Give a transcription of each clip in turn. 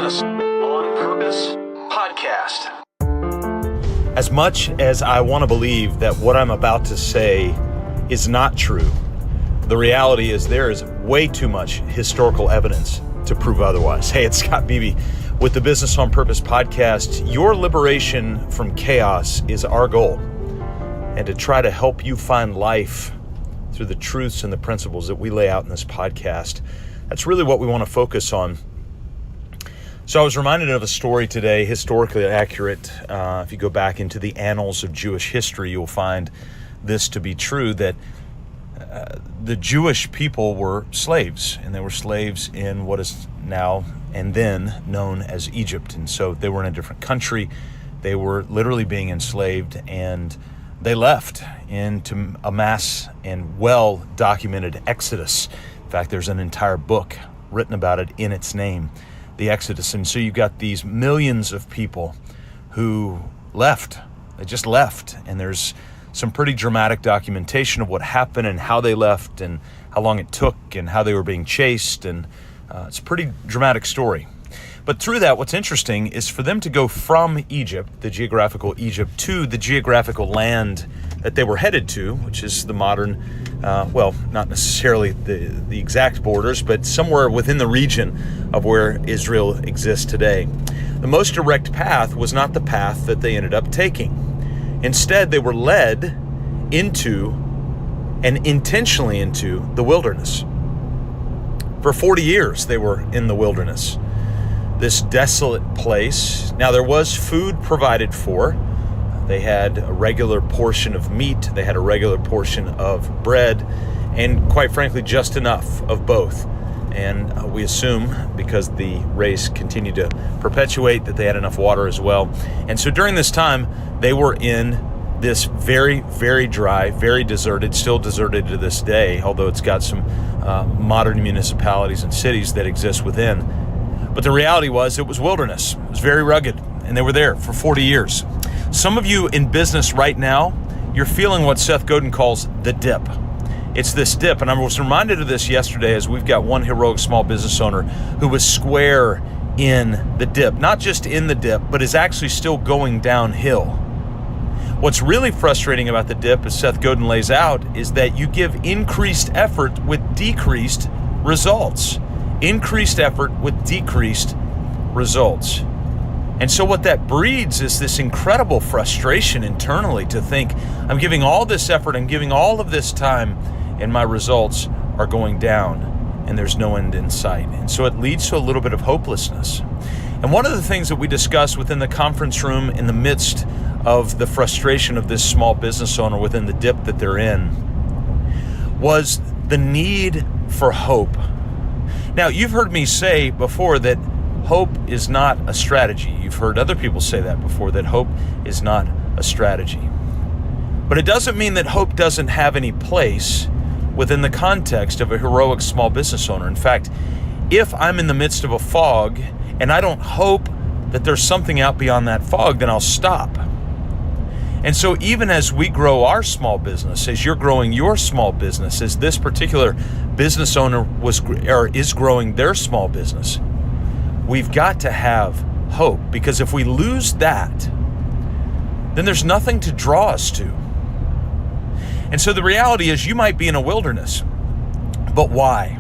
Business on Purpose podcast. As much as I want to believe that what I'm about to say is not true, the reality is there is way too much historical evidence to prove otherwise. Hey, it's Scott Beebe with the Business on Purpose podcast. Your liberation from chaos is our goal, and to try to help you find life through the truths and the principles that we lay out in this podcast. That's really what we want to focus on. So I was reminded of a story today, historically accurate. If you go back into the annals of Jewish history, you'll find this to be true, that the Jewish people were slaves, and they were slaves in what is now and then known as Egypt. And so they were in a different country. They were literally being enslaved, and they left into a mass and well-documented exodus. In fact, there's an entire book written about it in its name, the Exodus. And so you've got these millions of people who left. They just left. And there's some pretty dramatic documentation of what happened and how they left and how long it took and how they were being chased. And it's a pretty dramatic story. But through that, what's interesting is for them to go from Egypt, the geographical Egypt, to the geographical land that they were headed to, which is the modern, not necessarily the exact borders, but somewhere within the region of where Israel exists today. The most direct path was not the path that they ended up taking. Instead, they were led into and intentionally into the wilderness. For 40 years, they were in the wilderness. This desolate place. Now, there was food provided for. They had a regular portion of meat. They had a regular portion of bread, and quite frankly, just enough of both. And we assume, because the race continued to perpetuate, that they had enough water as well. And so during this time, they were in this very, very dry, very deserted, still deserted to this day, although it's got some modern municipalities and cities that exist within. But the reality was it was wilderness. It was very rugged, and they were there for 40 years. Some of you in business right now, you're feeling what Seth Godin calls the dip. It's this dip, and I was reminded of this yesterday as we've got one heroic small business owner who was square in the dip. Not just in the dip, but is actually still going downhill. What's really frustrating about the dip, as Seth Godin lays out, is that you give increased effort with decreased results. Increased effort with decreased results. And so what that breeds is this incredible frustration internally to think, I'm giving all this effort, I'm giving all of this time, and my results are going down, and there's no end in sight. And so it leads to a little bit of hopelessness. And one of the things that we discussed within the conference room in the midst of the frustration of this small business owner within the dip that they're in was the need for hope. Now, you've heard me say before that hope is not a strategy. You've heard other people say that before, that hope is not a strategy. But it doesn't mean that hope doesn't have any place within the context of a heroic small business owner. In fact, if I'm in the midst of a fog and I don't hope that there's something out beyond that fog, then I'll stop. And so even as we grow our small business, as you're growing your small business, as this particular business owner is growing their small business, we've got to have hope, because if we lose that, then there's nothing to draw us to. And so the reality is you might be in a wilderness, but why?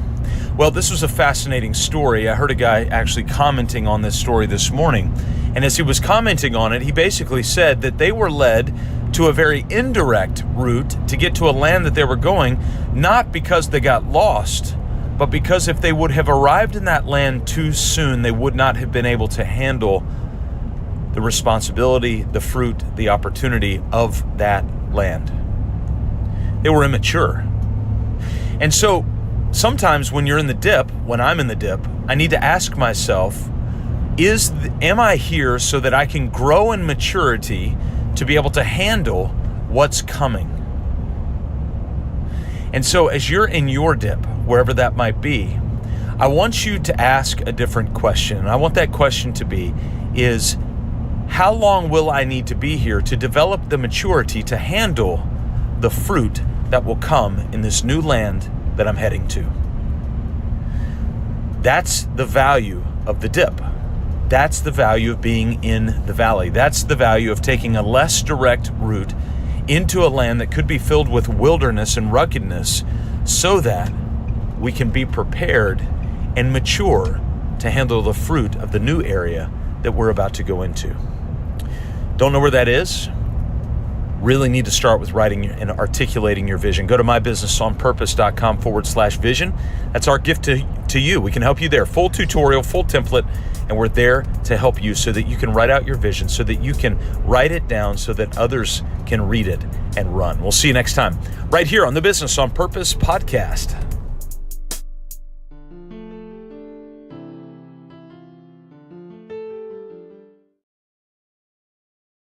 Well, this was a fascinating story. I heard a guy actually commenting on this story this morning. And as he was commenting on it, he basically said that they were led to a very indirect route to get to a land that they were going, not because they got lost, but because if they would have arrived in that land too soon, they would not have been able to handle the responsibility, the fruit, the opportunity of that land. They were immature. And so sometimes when you're in the dip, when I'm in the dip, I need to ask myself, am I here so that I can grow in maturity to be able to handle what's coming? And so as you're in your dip, wherever that might be, I want you to ask a different question. And I want that question to be, how long will I need to be here to develop the maturity to handle the fruit that will come in this new land that I'm heading to? That's the value of the dip. That's the value of being in the valley. That's the value of taking a less direct route into a land that could be filled with wilderness and ruggedness so that we can be prepared and mature to handle the fruit of the new area that we're about to go into. Don't know where that is? Really need to start with writing and articulating your vision. Go to mybusinessonpurpose.com/vision. That's our gift to you. We can help you there. Full tutorial, full template, and we're there to help you so that you can write out your vision, so that you can write it down so that others can read it and run. We'll see you next time, right here on the Business on Purpose podcast.